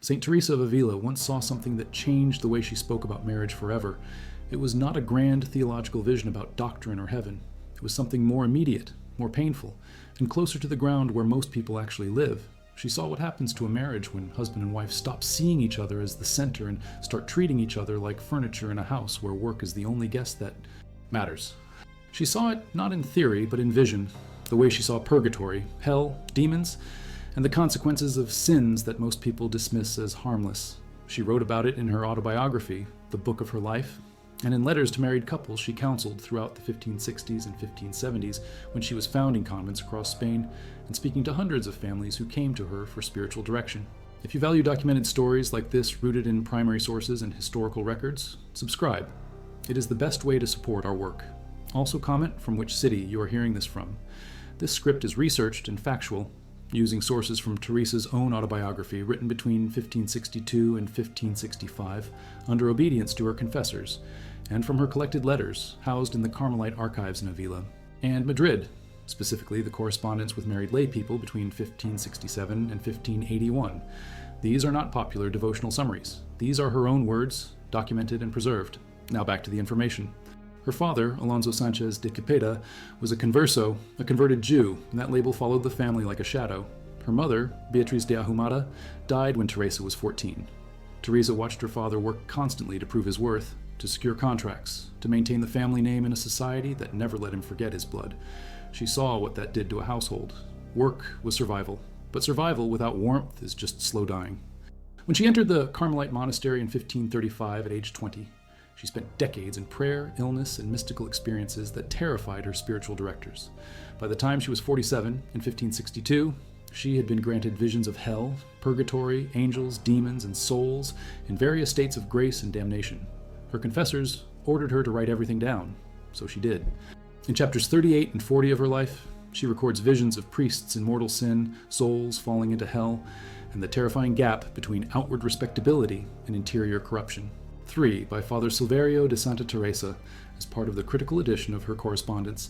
Saint Teresa of Avila once saw something that changed the way she spoke about marriage forever. It was not a grand theological vision about doctrine or heaven. It was something more immediate, more painful, and closer to the ground where most people actually live. She saw what happens to a marriage when husband and wife stop seeing each other as the center and start treating each other like furniture in a house where work is the only guest that matters. She saw it not in theory, but in vision, the way she saw purgatory, hell, demons, and the consequences of sins that most people dismiss as harmless. She wrote about it in her autobiography, The Book of Her Life, and in letters to married couples she counseled throughout the 1560s and 1570s when she was founding convents across Spain and speaking to hundreds of families who came to her for spiritual direction. If you value documented stories like this rooted in primary sources and historical records, subscribe. It is the best way to support our work. Also comment from which city you are hearing this from. This script is researched and factual, using sources from Teresa's own autobiography written between 1562 and 1565 under obedience to her confessors, and from her collected letters housed in the Carmelite archives in Avila, and Madrid, specifically the correspondence with married laypeople between 1567 and 1581. These are not popular devotional summaries. These are her own words, documented and preserved. Now back to the information. Her father, Alonso Sanchez de Cepeda, was a converso, a converted Jew, and that label followed the family like a shadow. Her mother, Beatriz de Ahumada, died when Teresa was 14. Teresa watched her father work constantly to prove his worth, to secure contracts, to maintain the family name in a society that never let him forget his blood. She saw what that did to a household. Work was survival, but survival without warmth is just slow dying. When she entered the Carmelite monastery in 1535 at age 20, she spent decades in prayer, illness, and mystical experiences that terrified her spiritual directors. By the time she was 47, in 1562, she had been granted visions of hell, purgatory, angels, demons, and souls in various states of grace and damnation. Her confessors ordered her to write everything down, so she did. In chapters 38 and 40 of her life, she records visions of priests in mortal sin, souls falling into hell, and the terrifying gap between outward respectability and interior corruption. 3 by Father Silverio de Santa Teresa, as part of the critical edition of her correspondence.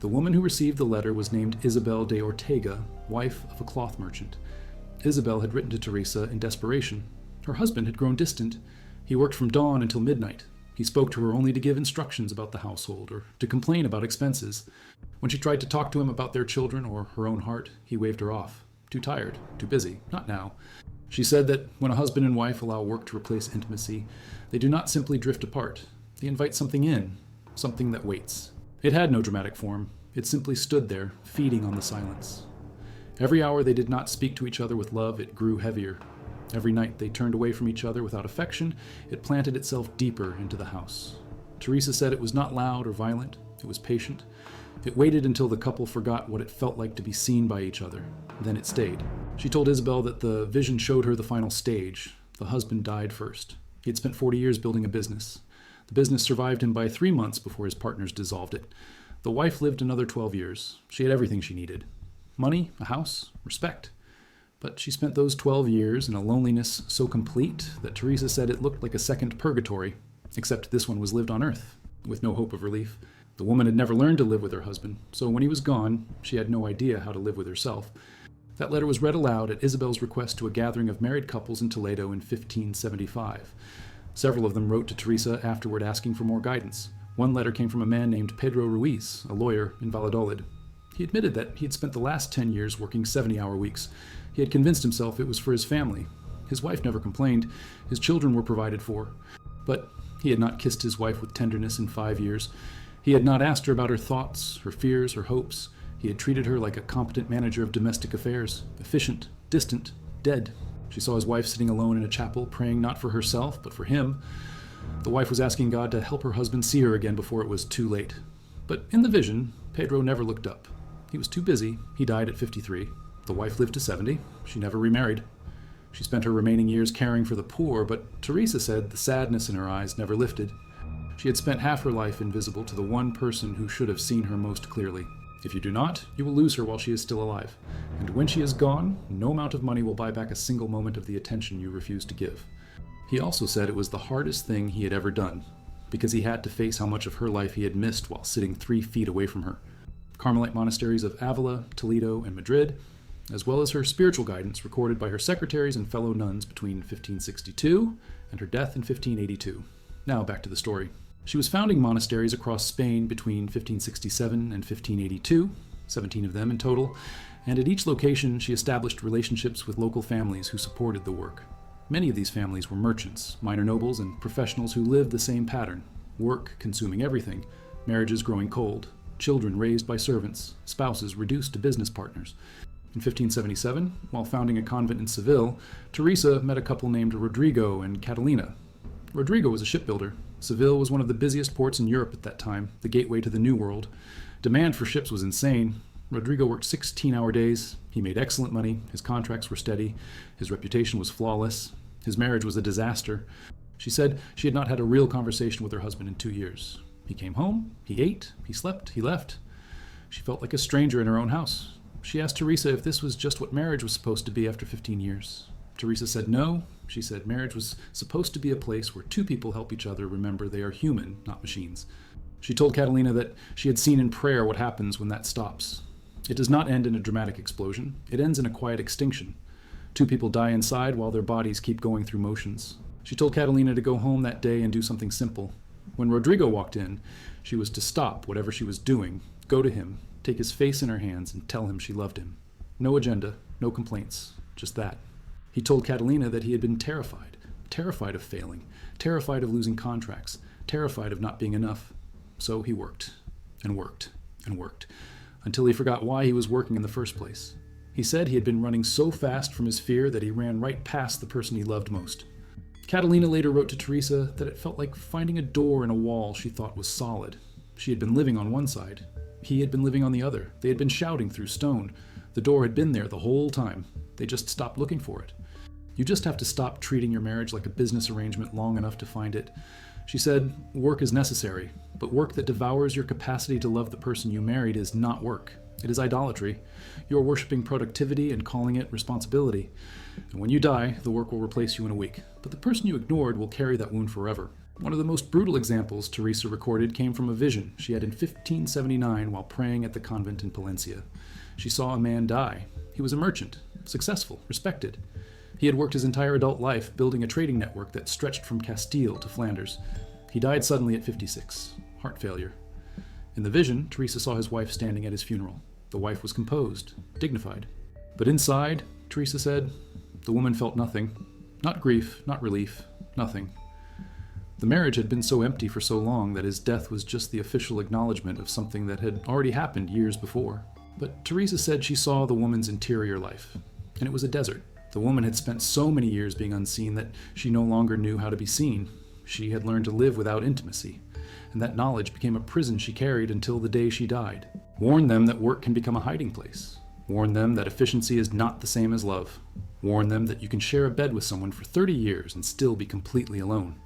The woman who received the letter was named Isabel de Ortega, wife of a cloth merchant. Isabel had written to Teresa in desperation. Her husband had grown distant. He worked from dawn until midnight. He spoke to her only to give instructions about the household or to complain about expenses. When she tried to talk to him about their children or her own heart, he waved her off. Too tired, too busy, not now. She said that when a husband and wife allow work to replace intimacy, they do not simply drift apart. They invite something in, something that waits. It had no dramatic form. It simply stood there, feeding on the silence. Every hour they did not speak to each other with love, it grew heavier. Every night they turned away from each other without affection, it planted itself deeper into the house. Teresa said it was not loud or violent, it was patient. It waited until the couple forgot what it felt like to be seen by each other. Then it stayed. She told Isabel that the vision showed her the final stage. The husband died first. He had spent 40 years building a business. The business survived him by 3 months before his partners dissolved it. The wife lived another 12 years. She had everything she needed. Money, a house, respect. But she spent those 12 years in a loneliness so complete that Teresa said it looked like a second purgatory, except this one was lived on earth, with no hope of relief. The woman had never learned to live with her husband, so when he was gone, she had no idea how to live with herself. That letter was read aloud at Isabel's request to a gathering of married couples in Toledo in 1575. Several of them wrote to Teresa afterward asking for more guidance. One letter came from a man named Pedro Ruiz, a lawyer in Valladolid. He admitted that he had spent the last 10 years working 70-hour weeks. He had convinced himself it was for his family. His wife never complained. His children were provided for. But he had not kissed his wife with tenderness in 5 years. He had not asked her about her thoughts, her fears, her hopes. He had treated her like a competent manager of domestic affairs, efficient, distant, dead. She saw his wife sitting alone in a chapel, praying not for herself, but for him. The wife was asking God to help her husband see her again before it was too late. But in the vision, Pedro never looked up. He was too busy. He died at 53. The wife lived to 70. She never remarried. She spent her remaining years caring for the poor, but Teresa said the sadness in her eyes never lifted. She had spent half her life invisible to the one person who should have seen her most clearly. If you do not, you will lose her while she is still alive. And when she is gone, no amount of money will buy back a single moment of the attention you refuse to give. He also said it was the hardest thing he had ever done, because he had to face how much of her life he had missed while sitting 3 feet away from her. Carmelite monasteries of Avila, Toledo, and Madrid, as well as her spiritual guidance recorded by her secretaries and fellow nuns between 1562 and her death in 1582. Now back to the story. She was founding monasteries across Spain between 1567 and 1582, 17 of them in total, and at each location she established relationships with local families who supported the work. Many of these families were merchants, minor nobles, and professionals who lived the same pattern: work consuming everything, marriages growing cold, children raised by servants, spouses reduced to business partners. In 1577, while founding a convent in Seville, Teresa met a couple named Rodrigo and Catalina. Rodrigo was a shipbuilder. Seville was one of the busiest ports in Europe at that time, the gateway to the New World. Demand for ships was insane. Rodrigo worked 16-hour days. He made excellent money. His contracts were steady. His reputation was flawless. His marriage was a disaster. She said she had not had a real conversation with her husband in 2 years. He came home, he ate, he slept, he left. She felt like a stranger in her own house. She asked Teresa if this was just what marriage was supposed to be after 15 years. Teresa said no. She said marriage was supposed to be a place where two people help each other remember they are human, not machines. She told Catalina that she had seen in prayer what happens when that stops. It does not end in a dramatic explosion. It ends in a quiet extinction. Two people die inside while their bodies keep going through motions. She told Catalina to go home that day and do something simple. When Rodrigo walked in, she was to stop whatever she was doing, go to him, take his face in her hands, and tell him she loved him. No agenda, no complaints, just that. He told Catalina that he had been terrified of failing, terrified of losing contracts, terrified of not being enough. So he worked, and worked, and worked, until he forgot why he was working in the first place. He said he had been running so fast from his fear that he ran right past the person he loved most. Catalina later wrote to Teresa that it felt like finding a door in a wall she thought was solid. She had been living on one side. He had been living on the other. They had been shouting through stone. The door had been there the whole time. They just stopped looking for it. You just have to stop treating your marriage like a business arrangement long enough to find it. She said, work is necessary, but work that devours your capacity to love the person you married is not work. It is idolatry. You are worshiping productivity and calling it responsibility. And when you die, the work will replace you in a week. But the person you ignored will carry that wound forever. One of the most brutal examples Teresa recorded came from a vision she had in 1579 while praying at the convent in Palencia. She saw a man die. He was a merchant, successful, respected. He had worked his entire adult life building a trading network that stretched from Castile to Flanders. He died suddenly at 56, heart failure. In the vision, Teresa saw his wife standing at his funeral. The wife was composed, dignified. But inside, Teresa said, the woman felt nothing. Not grief, not relief, nothing. The marriage had been so empty for so long that his death was just the official acknowledgement of something that had already happened years before. But Teresa said she saw the woman's interior life, and it was a desert. The woman had spent so many years being unseen that she no longer knew how to be seen. She had learned to live without intimacy, and that knowledge became a prison she carried until the day she died. Warn them that work can become a hiding place. Warn them that efficiency is not the same as love. Warn them that you can share a bed with someone for 30 years and still be completely alone.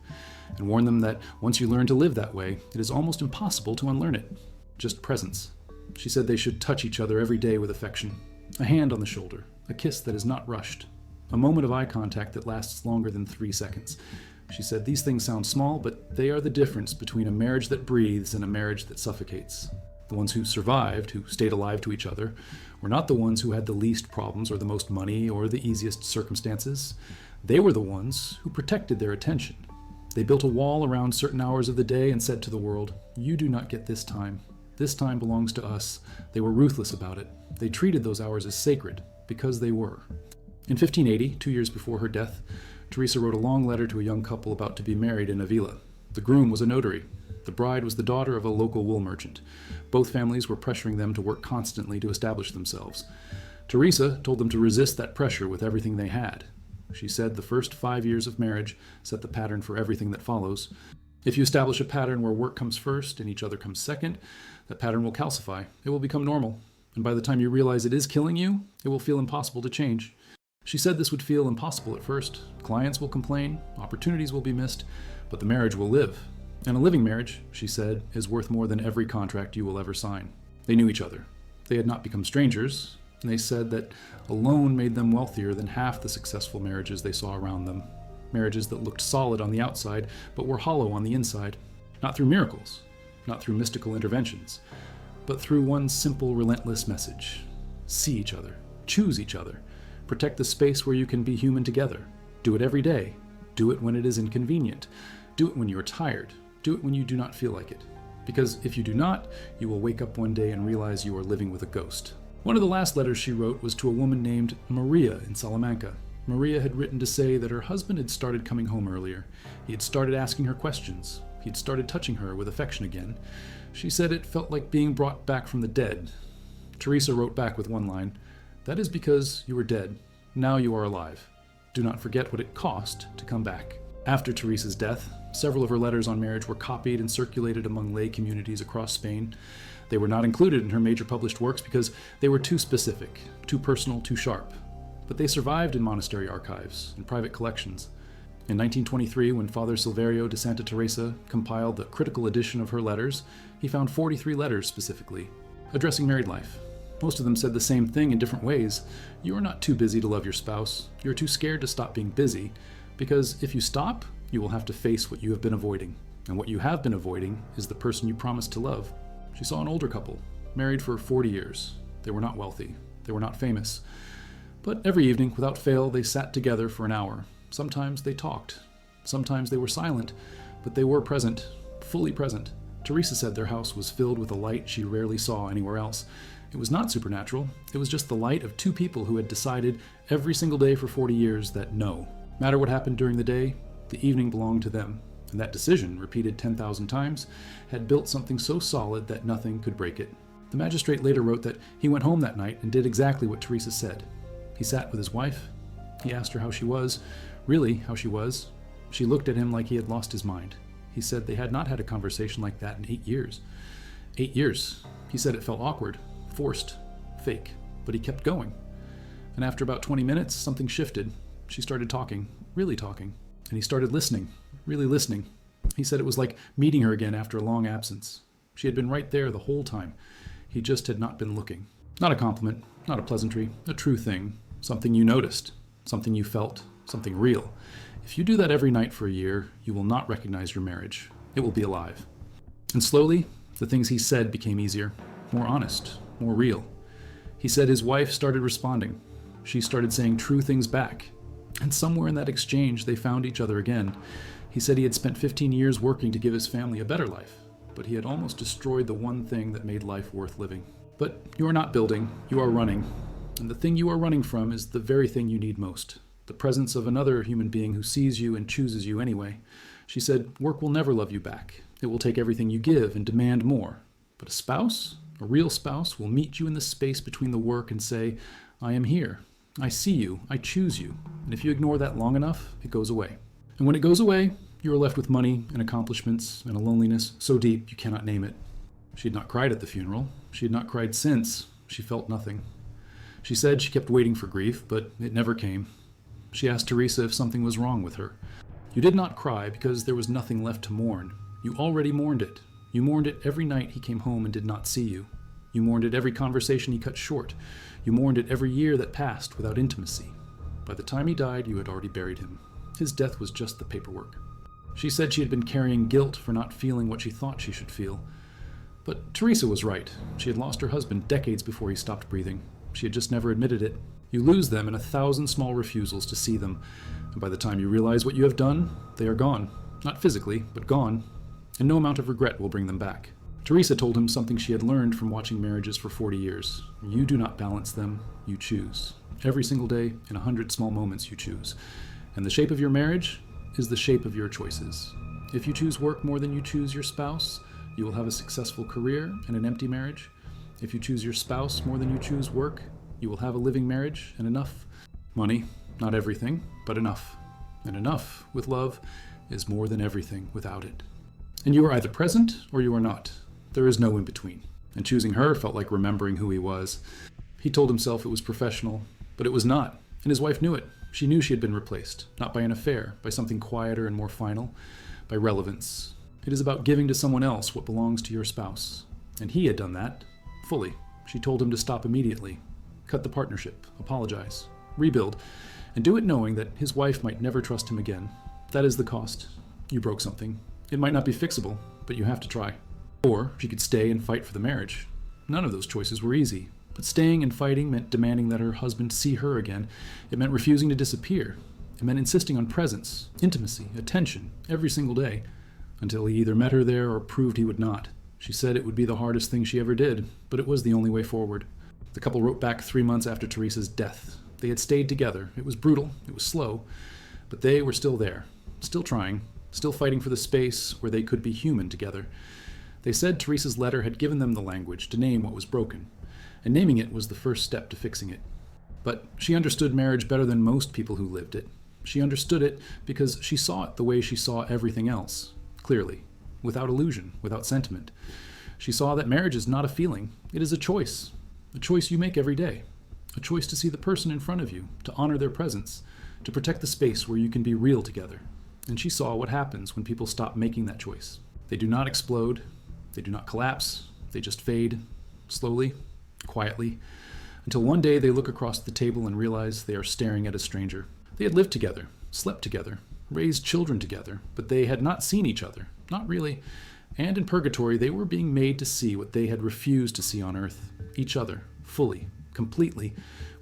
And warn them that once you learn to live that way, it is almost impossible to unlearn it. Just presence. She said they should touch each other every day with affection. A hand on the shoulder, a kiss that is not rushed, a moment of eye contact that lasts longer than 3 seconds. She said these things sound small, but they are the difference between a marriage that breathes and a marriage that suffocates. The ones who survived, who stayed alive to each other, were not the ones who had the least problems or the most money or the easiest circumstances. They were the ones who protected their attention. They built a wall around certain hours of the day and said to the world, you do not get this time. This time belongs to us. They were ruthless about it. They treated those hours as sacred, because they were. In 1580, 2 years before her death, Teresa wrote a long letter to a young couple about to be married in Avila. The groom was a notary. The bride was the daughter of a local wool merchant. Both families were pressuring them to work constantly to establish themselves. Teresa told them to resist that pressure with everything they had. She said the first 5 years of marriage set the pattern for everything that follows. If you establish a pattern where work comes first and each other comes second, that pattern will calcify. It will become normal. And by the time you realize it is killing you, it will feel impossible to change. She said this would feel impossible at first. Clients will complain, opportunities will be missed, but the marriage will live. And a living marriage, she said, is worth more than every contract you will ever sign. They knew each other. They had not become strangers, and they said that alone made them wealthier than half the successful marriages they saw around them. Marriages that looked solid on the outside, but were hollow on the inside. Not through miracles, not through mystical interventions, but through one simple, relentless message. See each other. Choose each other. Protect the space where you can be human together. Do it every day. Do it when it is inconvenient. Do it when you are tired. Do it when you do not feel like it. Because if you do not, you will wake up one day and realize you are living with a ghost. One of the last letters she wrote was to a woman named Maria in Salamanca. Maria had written to say that her husband had started coming home earlier. He had started asking her questions. He had started touching her with affection again. She said it felt like being brought back from the dead. Teresa wrote back with one line, "That is because you were dead. Now you are alive. Do not forget what it cost to come back." After Teresa's death, several of her letters on marriage were copied and circulated among lay communities across Spain. They were not included in her major published works because they were too specific, too personal, too sharp. But they survived in monastery archives and private collections. In 1923, when Father Silverio de Santa Teresa compiled the critical edition of her letters, he found 43 letters specifically, addressing married life. Most of them said the same thing in different ways. You are not too busy to love your spouse. You are too scared to stop being busy, because if you stop, you will have to face what you have been avoiding. And what you have been avoiding is the person you promised to love. She saw an older couple, married for 40 years. They were not wealthy. They were not famous. But every evening, without fail, they sat together for an hour. Sometimes they talked. Sometimes they were silent, but they were present, fully present. Teresa said their house was filled with a light she rarely saw anywhere else. It was not supernatural. It was just the light of two people who had decided every single day for 40 years that no matter what happened during the day, the evening belonged to them. And that decision, repeated 10,000 times, had built something so solid that nothing could break it. The magistrate later wrote that he went home that night and did exactly what Teresa said. He sat with his wife. He asked her how she was, really how she was. She looked at him like he had lost his mind. He said they had not had a conversation like that in 8 years. 8 years. He said it felt awkward, forced, fake, but he kept going. And after about 20 minutes, something shifted. She started talking, really talking. And he started listening, really listening. He said it was like meeting her again after a long absence. She had been right there the whole time. He just had not been looking. Not a compliment, not a pleasantry, a true thing. Something you noticed, something you felt, something real. If you do that every night for a year, you will not recognize your marriage. It will be alive. And slowly, the things he said became easier, more honest, more real. He said his wife started responding. She started saying true things back. And somewhere in that exchange, they found each other again. He said he had spent 15 years working to give his family a better life, but he had almost destroyed the one thing that made life worth living. But you are not building, you are running. And the thing you are running from is the very thing you need most. The presence of another human being who sees you and chooses you anyway. She said, work will never love you back. It will take everything you give and demand more. But a spouse, a real spouse, will meet you in the space between the work and say, I am here. I see you. I choose you. And if you ignore that long enough, it goes away. And when it goes away, you are left with money and accomplishments and a loneliness so deep you cannot name it. She had not cried at the funeral. She had not cried since. She felt nothing. She said she kept waiting for grief, but it never came. She asked Teresa if something was wrong with her. You did not cry because there was nothing left to mourn. You already mourned it. You mourned it every night he came home and did not see you. You mourned it every conversation he cut short. You mourned it every year that passed without intimacy. By the time he died, you had already buried him. His death was just the paperwork. She said she had been carrying guilt for not feeling what she thought she should feel. But Teresa was right. She had lost her husband decades before he stopped breathing. She had just never admitted it. You lose them in 1,000 small refusals to see them. And by the time you realize what you have done, they are gone. Not physically, but gone. And no amount of regret will bring them back. Teresa told him something she had learned from watching marriages for 40 years. You do not balance them, you choose. Every single day, in 100 small moments, you choose. And the shape of your marriage is the shape of your choices. If you choose work more than you choose your spouse, you will have a successful career and an empty marriage. If you choose your spouse more than you choose work, you will have a living marriage and enough money. Not everything, but enough. And enough, with love, is more than everything without it. And you are either present or you are not. There is no in between. And choosing her felt like remembering who he was. He told himself it was professional, but it was not. And his wife knew it. She knew she had been replaced, not by an affair, by something quieter and more final, by relevance. It is about giving to someone else what belongs to your spouse. And he had done that, fully. She told him to stop immediately, cut the partnership, apologize, rebuild, and do it knowing that his wife might never trust him again. That is the cost. You broke something. It might not be fixable, but you have to try. Or she could stay and fight for the marriage. None of those choices were easy. But staying and fighting meant demanding that her husband see her again. It meant refusing to disappear. It meant insisting on presence, intimacy, attention, every single day, until he either met her there or proved he would not. She said it would be the hardest thing she ever did, but it was the only way forward. The couple wrote back 3 months after Teresa's death. They had stayed together. It was brutal, it was slow, but they were still there, still trying, still fighting for the space where they could be human together. They said Teresa's letter had given them the language to name what was broken, and naming it was the first step to fixing it. But she understood marriage better than most people who lived it. She understood it because she saw it the way she saw everything else, clearly, without illusion, without sentiment. She saw that marriage is not a feeling, it is a choice you make every day, a choice to see the person in front of you, to honor their presence, to protect the space where you can be real together. And she saw what happens when people stop making that choice. They do not explode, they do not collapse, they just fade, slowly, quietly, until one day they look across the table and realize they are staring at a stranger. They had lived together, slept together, raised children together, but they had not seen each other, not really. And in purgatory, they were being made to see what they had refused to see on earth, each other, fully, completely,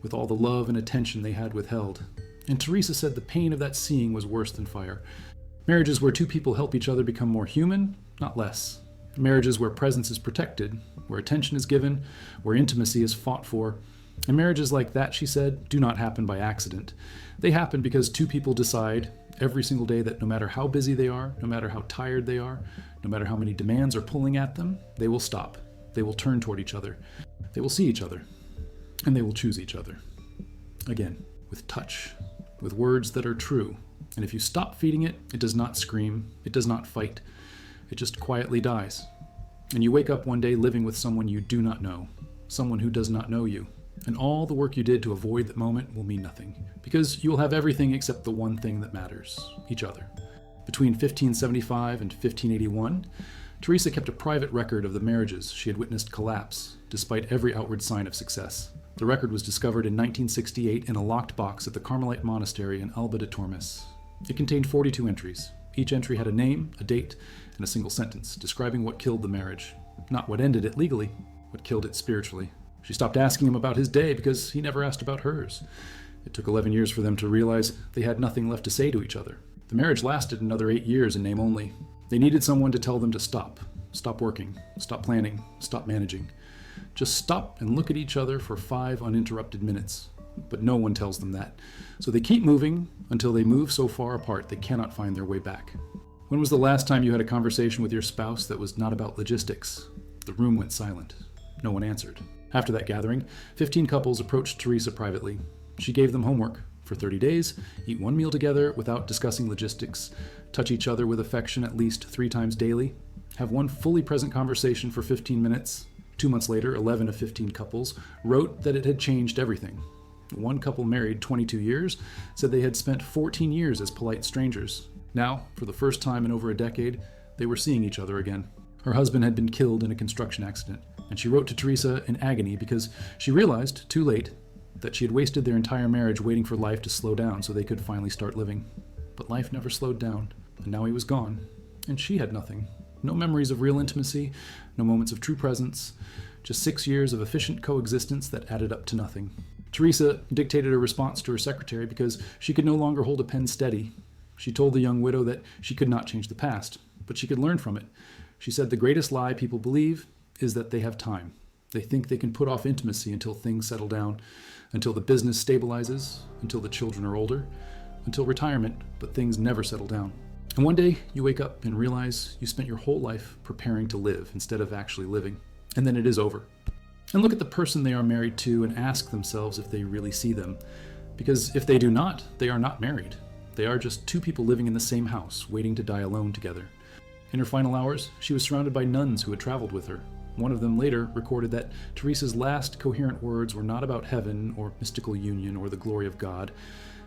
with all the love and attention they had withheld. And Teresa said the pain of that seeing was worse than fire. Marriages where two people help each other become more human, not less. Marriages where presence is protected, where attention is given, where intimacy is fought for. And marriages like that, she said, do not happen by accident. They happen because two people decide every single day that no matter how busy they are, no matter how tired they are, no matter how many demands are pulling at them, they will stop. They will turn toward each other. They will see each other. And they will choose each other. Again, with touch, with words that are true. And if you stop feeding it, it does not scream, it does not fight. It just quietly dies. And you wake up one day living with someone you do not know, someone who does not know you. And all the work you did to avoid that moment will mean nothing, because you will have everything except the one thing that matters, each other. Between 1575 and 1581, Teresa kept a private record of the marriages she had witnessed collapse, despite every outward sign of success. The record was discovered in 1968 in a locked box at the Carmelite Monastery in Alba de Tormes. It contained 42 entries. Each entry had a name, a date, and a single sentence describing what killed the marriage. Not what ended it legally, what killed it spiritually. She stopped asking him about his day because he never asked about hers. It took 11 years for them to realize they had nothing left to say to each other. The marriage lasted another 8 years in name only. They needed someone to tell them to stop. Stop working. Stop planning. Stop managing. Just stop and look at each other for 5 uninterrupted minutes. But no one tells them that. So they keep moving until they move so far apart they cannot find their way back. When was the last time you had a conversation with your spouse that was not about logistics? The room went silent. No one answered. After that gathering, 15 couples approached Teresa privately. She gave them homework. For 30 days, eat one meal together without discussing logistics, touch each other with affection at least 3 times daily, have one fully present conversation for 15 minutes. 2 months later, 11 of 15 couples wrote that it had changed everything. One couple married 22 years said they had spent 14 years as polite strangers. Now, for the first time in over a decade, they were seeing each other again. Her husband had been killed in a construction accident, and she wrote to Teresa in agony because she realized, too late, that she had wasted their entire marriage waiting for life to slow down so they could finally start living. But life never slowed down, and now he was gone, and she had nothing. No memories of real intimacy, no moments of true presence, just 6 years of efficient coexistence that added up to nothing. Teresa dictated a response to her secretary because she could no longer hold a pen steady. She told the young widow that she could not change the past, but she could learn from it. She said the greatest lie people believe is that they have time. They think they can put off intimacy until things settle down, until the business stabilizes, until the children are older, until retirement, but things never settle down. And one day you wake up and realize you spent your whole life preparing to live instead of actually living. And then it is over. And look at the person they are married to and ask themselves if they really see them. Because if they do not, they are not married. They are just 2 people living in the same house, waiting to die alone together. In her final hours, she was surrounded by nuns who had traveled with her. One of them later recorded that Teresa's last coherent words were not about heaven or mystical union or the glory of God.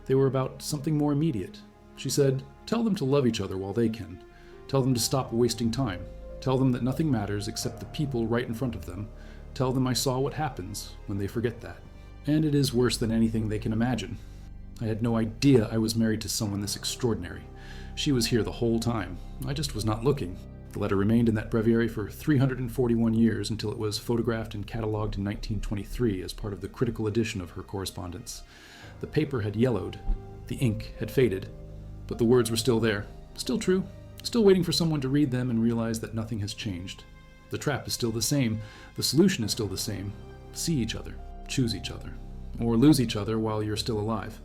They were about something more immediate. She said, "Tell them to love each other while they can. Tell them to stop wasting time. Tell them that nothing matters except the people right in front of them. Tell them I saw what happens when they forget that. And it is worse than anything they can imagine. I had no idea I was married to someone this extraordinary. She was here the whole time. I just was not looking. The letter remained in that breviary for 341 years until it was photographed and catalogued in 1923 as part of the critical edition of her correspondence. The paper had yellowed, the ink had faded, but the words were still there, still true, still waiting for someone to read them and realize that nothing has changed. The trap is still the same, the solution is still the same. See each other, choose each other, or lose each other while you're still alive.